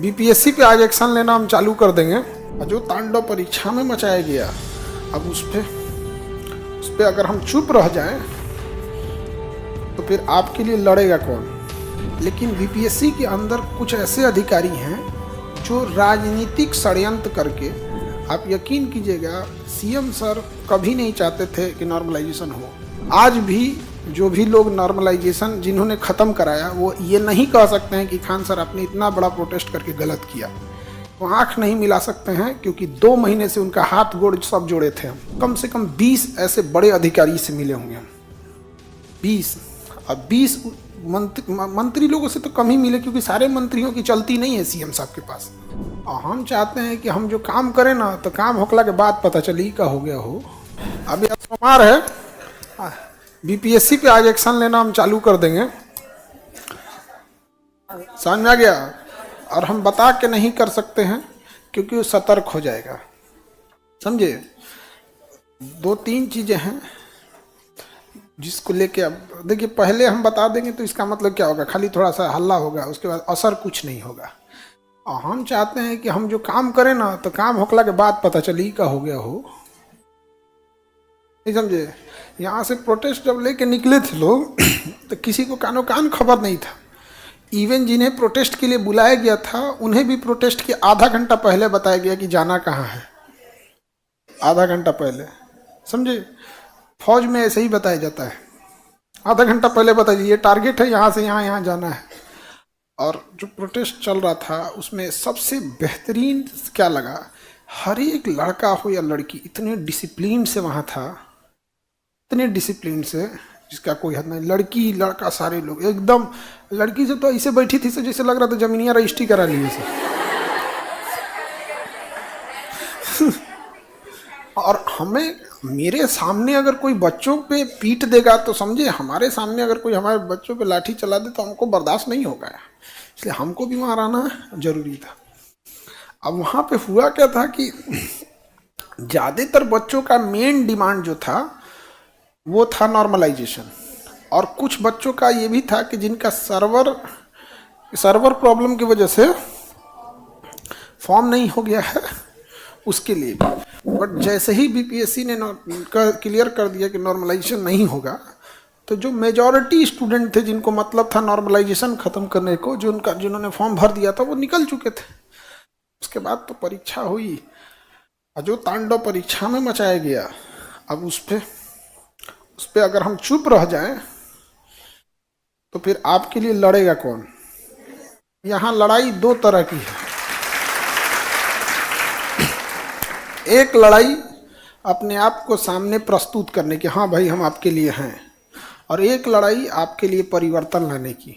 BPSC पे आज action लेना हम चालू कर देंगे। और जो तांडव परीक्षा में मचाया गया, अब उस पे अगर हम चुप रह जाएं तो फिर आपके लिए लड़ेगा कौन। लेकिन बीपीएससी के अंदर कुछ ऐसे अधिकारी हैं जो राजनीतिक षड्यंत्र करके, आप यकीन कीजिएगा सीएम सर कभी नहीं चाहते थे कि नॉर्मलाइजेशन हो। आज भी जो भी लोग नॉर्मलाइजेशन जिन्होंने ख़त्म कराया वो ये नहीं कह सकते हैं कि खान सर आपने इतना बड़ा प्रोटेस्ट करके गलत किया। वो आंख नहीं मिला सकते हैं क्योंकि 2 महीने से उनका हाथ गोड़ सब जोड़े थे। हम कम से कम 20 ऐसे बड़े अधिकारी से मिले होंगे हम, 20। अब 20 मंत्री लोगों से तो कम ही मिले क्योंकि सारे मंत्रियों की चलती नहीं है सीएम साहब के पास। और हम चाहते हैं कि हम जो काम करें ना तो काम होखला के बाद पता चली का हो गया हो। अभी अब सोमवार है, बीपीएससी पे आज एक्शन लेना हम चालू कर देंगे, समझ में आ गया। और हम बता के नहीं कर सकते हैं क्योंकि वो सतर्क हो जाएगा, समझे। 2-3 चीजें हैं जिसको लेके, अब देखिए पहले हम बता देंगे तो इसका मतलब क्या होगा, खाली थोड़ा सा हल्ला होगा, उसके बाद असर कुछ नहीं होगा। और हम चाहते हैं कि हम जो काम करें ना तो काम होखला के बाद पता चली का हो गया हो, नहीं समझे। यहाँ से प्रोटेस्ट जब लेके निकले थे लोग तो किसी को कानो कान खबर नहीं था। इवन जिन्हें प्रोटेस्ट के लिए बुलाया गया था उन्हें भी प्रोटेस्ट के आधा घंटा पहले बताया गया कि जाना कहाँ है, आधा घंटा पहले, समझे। फौज में ऐसे ही बताया जाता है, आधा घंटा पहले बता दीजिए टारगेट है यहाँ से यहाँ जाना है। और जो प्रोटेस्ट चल रहा था उसमें सबसे बेहतरीन क्या लगा, हर एक लड़का हो या लड़की इतने डिसिप्लिन से वहाँ था, इतने डिसिप्लिन से जिसका कोई हद नहीं। लड़की लड़का सारे लोग एकदम, लड़की से तो ऐसे बैठी थी जैसे लग रहा था जमीनिया रजिस्ट्री करा ली से। और हमें, मेरे सामने अगर कोई बच्चों पे पीट देगा तो समझे, हमारे सामने अगर कोई हमारे बच्चों पे लाठी चला दे तो हमको बर्दाश्त नहीं होगा, इसलिए हमको भी वहाँ रहना जरूरी था। अब वहाँ पे हुआ क्या था कि ज़्यादातर बच्चों का मेन डिमांड जो था वो था नॉर्मलाइजेशन, और कुछ बच्चों का ये भी था कि जिनका सर्वर प्रॉब्लम की वजह से फॉर्म नहीं हो गया है उसके लिए भी। बट जैसे ही बीपीएससी ने क्लियर कर दिया कि नॉर्मलाइजेशन नहीं होगा, तो जो मेजॉरिटी स्टूडेंट थे जिनको मतलब था नॉर्मलाइजेशन ख़त्म करने को, जिन्होंने फॉर्म भर दिया था वो निकल चुके थे। उसके बाद तो परीक्षा हुई, और जो तांडव परीक्षा में मचाया गया, अब उस पे अगर हम चुप रह जाएं तो फिर आपके लिए लड़ेगा कौन। यहाँ लड़ाई 2 तरह की है। एक लड़ाई अपने आप को सामने प्रस्तुत करने की, हाँ भाई हम आपके लिए हैं, और एक लड़ाई आपके लिए परिवर्तन लाने की।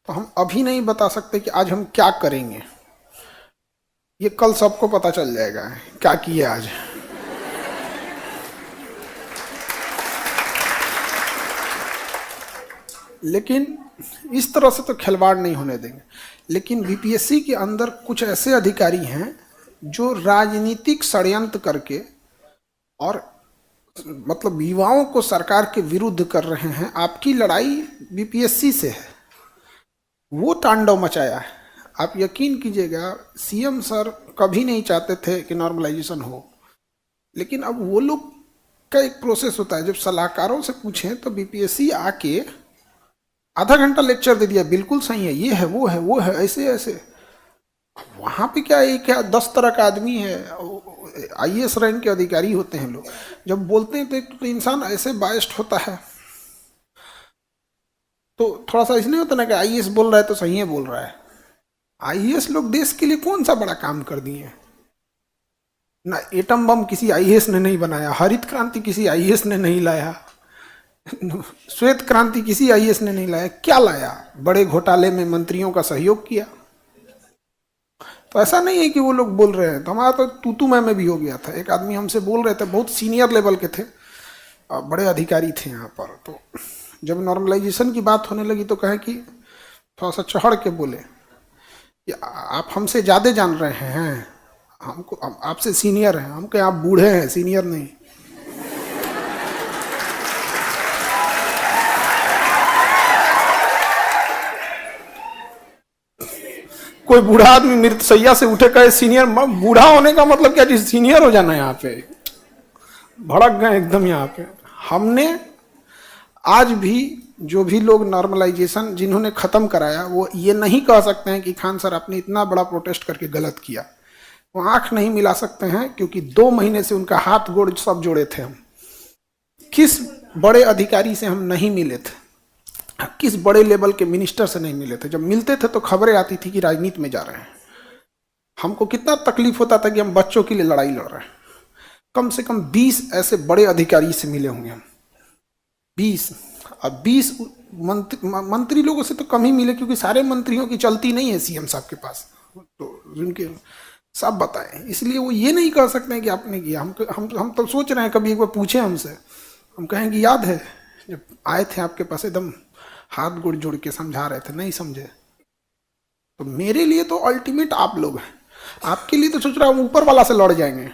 तो हम अभी नहीं बता सकते कि आज हम क्या करेंगे, ये कल सबको पता चल जाएगा क्या किया आज। लेकिन इस तरह से तो खिलवाड़ नहीं होने देंगे। लेकिन बीपीएससी के अंदर कुछ ऐसे अधिकारी हैं जो राजनीतिक षड्यंत्र करके, और मतलब युवाओं को सरकार के विरुद्ध कर रहे हैं। आपकी लड़ाई बीपीएससी से है, वो तांडव मचाया है। आप यकीन कीजिएगा सीएम सर कभी नहीं चाहते थे कि नॉर्मलाइजेशन हो। लेकिन अब वो लोग का एक प्रोसेस होता है, जब सलाहकारों से पूछें तो बीपीएससी आके आधा घंटा लेक्चर दे दिया, बिल्कुल सही है, ये है वो है ऐसे ऐसे। वहाँ पे क्या है, क्या 10 तरह का आदमी है, आईएएस रैंक के अधिकारी होते हैं लोग, जब बोलते हैं तो इंसान ऐसे बायस्ड होता है। तो थोड़ा सा इसलिए होता ना कि आईएएस बोल रहा है तो सही है बोल रहा है। आईएएस लोग देश के लिए कौन सा बड़ा काम कर दिए ना। एटम बम किसी आईएएस ने नहीं बनाया, हरित क्रांति किसी आईएएस ने नहीं लाया, श्वेत क्रांति किसी आईएएस ने नहीं लाया। क्या लाया, बड़े घोटाले में मंत्रियों का सहयोग किया। तो ऐसा नहीं है कि वो लोग बोल रहे हैं, तो हमारा तो तू मैं भी हो गया था। एक आदमी हमसे बोल रहे थे, बहुत सीनियर लेवल के थे, बड़े अधिकारी थे यहाँ पर। तो जब नॉर्मलाइजेशन की बात होने लगी तो कहे कि थोड़ा सा चढ़ के बोले कि आप हमसे ज़्यादा जान रहे हैं, हमको आपसे सीनियर हैं। हम कहे आप बूढ़े हैं, सीनियर नहीं। कोई बूढ़ा आदमी मृतशैया से उठे कहे सीनियर, बूढ़ा होने का मतलब क्या जी, सीनियर हो जाना। यहाँ पे भड़क गए एकदम। यहाँ पे हमने आज भी जो भी लोग नॉर्मलाइजेशन जिन्होंने खत्म कराया, वो ये नहीं कह सकते हैं कि खान सर आपने इतना बड़ा प्रोटेस्ट करके गलत किया। वो आंख नहीं मिला सकते हैं, क्योंकि 2 महीने से उनका हाथ गोड़ सब जोड़े थे हम। किस बड़े अधिकारी से हम नहीं मिले थे, किस बड़े लेवल के मिनिस्टर से नहीं मिले थे। जब मिलते थे तो खबरें आती थी कि राजनीति में जा रहे हैं। हमको कितना तकलीफ होता था कि हम बच्चों के लिए लड़ाई लड़ रहे हैं। कम से कम 20 ऐसे बड़े अधिकारी से मिले होंगे हम, 20। अब 20 मंत्री लोगों से तो कम ही मिले, क्योंकि सारे मंत्रियों की चलती नहीं है सीएम साहब के पास, तो उनके सब बताएं। इसलिए वो ये नहीं कह सकते हैं कि आपने किया। हम तो सोच रहे हैं कभी एक बार पूछे हमसे, हम कहेंगे याद है जब आए थे आपके पास, एकदम हाथ गोड़ जोड़ के समझा रहे थे, नहीं समझे। तो मेरे लिए तो अल्टीमेट आप लोग हैं, आपके लिए तो सोच रहा हूँ ऊपर वाला से लड़ जाएंगे।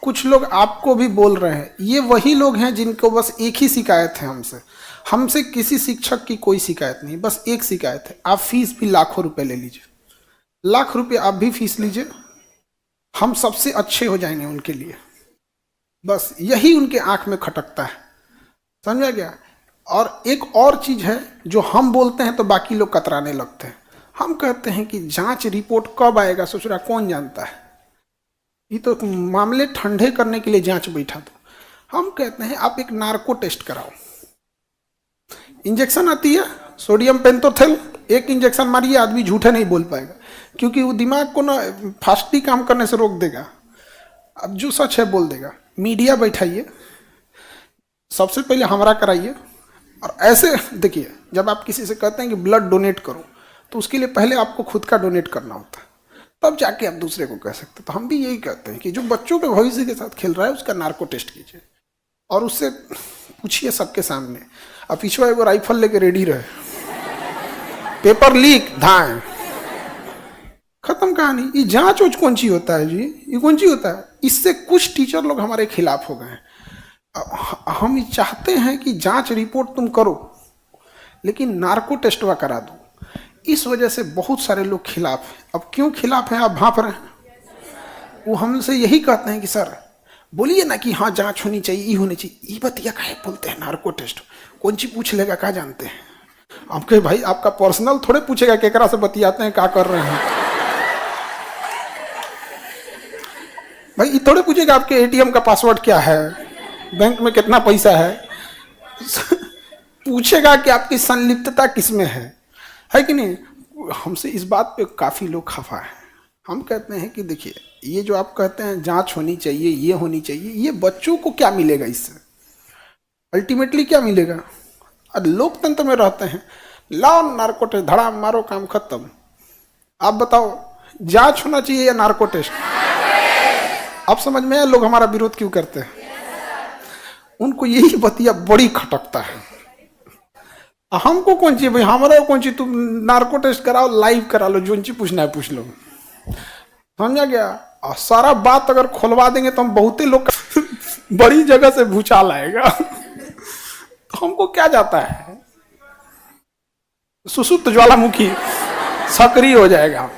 कुछ लोग आपको भी बोल रहे हैं, ये वही लोग हैं जिनको बस एक ही शिकायत है हमसे किसी शिक्षक की कोई शिकायत नहीं, बस एक शिकायत है, आप फीस भी लाखों रुपए ले लीजिए, लाख रुपए आप भी फीस लीजिए, हम सबसे अच्छे हो जाएंगे उनके लिए। बस यही उनके आंख में खटकता है, समझा गया। और एक और चीज है जो हम बोलते हैं तो बाकी लोग कतराने लगते हैं। हम कहते हैं कि जांच रिपोर्ट कब आएगा ससुरा कौन जानता है, ये तो मामले ठंडे करने के लिए जांच बैठा। तो हम कहते हैं आप एक नार्को टेस्ट कराओ। इंजेक्शन आती है सोडियम पेंटोथेल, एक इंजेक्शन मारिए, आदमी झूठे नहीं बोल पाएगा, क्योंकि वो दिमाग को ना फास्टी काम करने से रोक देगा। अब जो सच है बोल देगा। मीडिया बैठाइए, सबसे पहले हमरा कराइए। और ऐसे देखिए, जब आप किसी से कहते हैं कि ब्लड डोनेट करो, तो उसके लिए पहले आपको खुद का डोनेट करना होता है, तब जाके आप दूसरे को कह सकते। तो हम भी यही कहते हैं कि जो बच्चों के भविष्य के साथ खेल रहा है उसका नार्को टेस्ट कीजिए और उससे पूछिए सबके सामने। अब पिछवा एगो राइफल लेके रेडी रहे, पेपर लीक धाए, खत्म कहानी। ये जांच उच कौन सी होता है जी, ये कौन सी होता है। इससे कुछ टीचर लोग हमारे खिलाफ हो गए हैं। हम चाहते हैं कि जांच रिपोर्ट तुम करो, लेकिन नार्को टेस्टवा करा दो। इस वजह से बहुत सारे लोग खिलाफ हैं। अब क्यों खिलाफ हैं आप भांप रहे हैं। वो हमसे यही कहते हैं कि सर बोलिए ना कि हाँ जांच होनी चाहिए, ये होनी चाहिए। ये बतिया काहे बोलते हैं नार्को टेस्ट, कौन सी पूछ लेगा, क्या जानते हैं आप। कहे भाई आपका पर्सनल थोड़े पूछेगा केकरा से बतियाते हैं, क्या कर रहे हैं। भाई ये थोड़े पूछेगा आपके एटीएम का पासवर्ड क्या है, बैंक में कितना पैसा है। पूछेगा कि आपकी संलिप्तता किसमें है कि नहीं। हमसे इस बात पे काफी लोग खफा है। हम कहते हैं कि देखिए, ये जो आप कहते हैं जांच होनी चाहिए, ये होनी चाहिए, ये बच्चों को क्या मिलेगा इससे, अल्टीमेटली क्या मिलेगा। अब लोकतंत्र में रहते हैं, लाओ नार्को टेस्ट, धड़ा मारो, काम खत्म। आप बताओ जांच होना चाहिए या नार्को टेस्ट। अब समझ में आया लोग हमारा विरोध क्यों करते हैं। उनको यही बतिया बड़ी खटकता है। हमको कौन चाहिए भाई, हमारा कौन चाहिए। तुम नार्को टेस्ट कराओ, लाइव करा लो, जो चीज पूछना है पूछ लो, समझा गया। और सारा बात अगर खोलवा देंगे तो हम बहुते लोग बड़ी जगह से भूचाल आएगा। तो हमको क्या जाता है, सुसुप्त ज्वालामुखी सक्रिय हो जाएगा।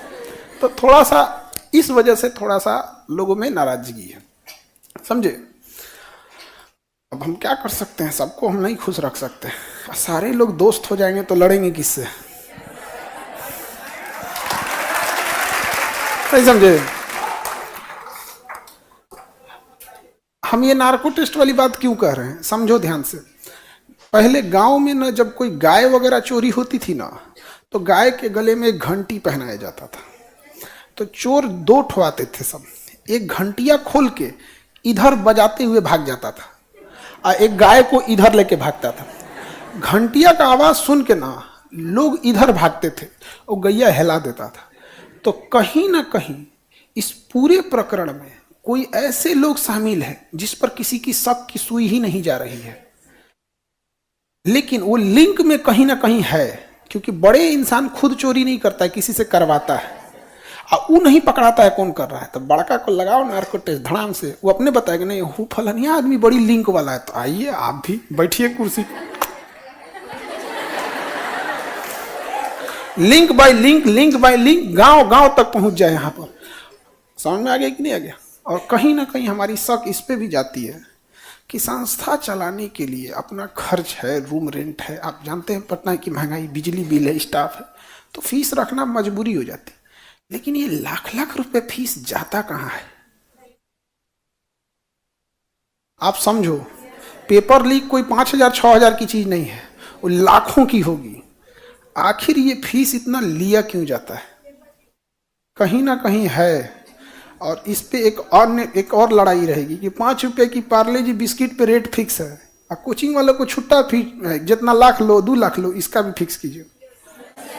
तो थोड़ा सा इस वजह से थोड़ा सा लोगों में नाराजगी है, समझे। अब हम क्या कर सकते हैं, सबको हम नहीं खुश रख सकते। सारे लोग दोस्त हो जाएंगे तो लड़ेंगे किससे, नहीं समझे। हम ये नार्को टेस्ट वाली बात क्यों कह रहे हैं, समझो ध्यान से। पहले गांव में ना जब कोई गाय वगैरह चोरी होती थी ना, तो गाय के गले में एक घंटी पहनाया जाता था। तो चोर 2 ठुआते थे सब, एक घंटिया खोल के इधर बजाते हुए भाग जाता था और एक गाय को इधर लेके भागता था। घंटिया का आवाज सुन के ना लोग इधर भागते थे और गैया हिला देता था। तो कहीं ना कहीं इस पूरे प्रकरण में कोई ऐसे लोग शामिल हैं जिस पर किसी की शक की सुई ही नहीं जा रही है, लेकिन वो लिंक में कहीं ना कहीं है। क्योंकि बड़े इंसान खुद चोरी नहीं करता है, किसी से करवाता है। और वो नहीं पकड़ाता है कौन कर रहा है, तो बड़का को लगाओ नार्को टेस्ट धड़ाम से, वो अपने बताएगा नहीं हूँ फलानिया आदमी बड़ी लिंक वाला है, तो आइए आप भी बैठिए कुर्सी पर। Link by link, link by link, गांव गांव तक पहुंच जाए यहाँ पर। समझ में आ गया कि नहीं आ गया? और कहीं ना कहीं हमारी शक इस पे भी जाती है कि संस्था चलाने के लिए अपना खर्च है, रूम रेंट है, आप जानते हैं पटना की महंगाई, बिजली बिल है, स्टाफ है, तो फीस रखना मजबूरी हो जाती। लेकिन ये लाख लाख रुपए फीस जाता कहाँ है? आप समझो, पेपर लीक कोई 5,000 6,000 की चीज नहीं है, वो लाखों की होगी। आखिर ये फीस इतना लिया क्यों जाता है? कहीं ना कहीं है। और इस पे एक और लड़ाई रहेगी कि 5 रुपए की पार्ले जी बिस्किट पे रेट फिक्स है, और कोचिंग वालों को छुट्टा फीस, जितना लाख लो 2 लाख लो, इसका भी फिक्स कीजिए।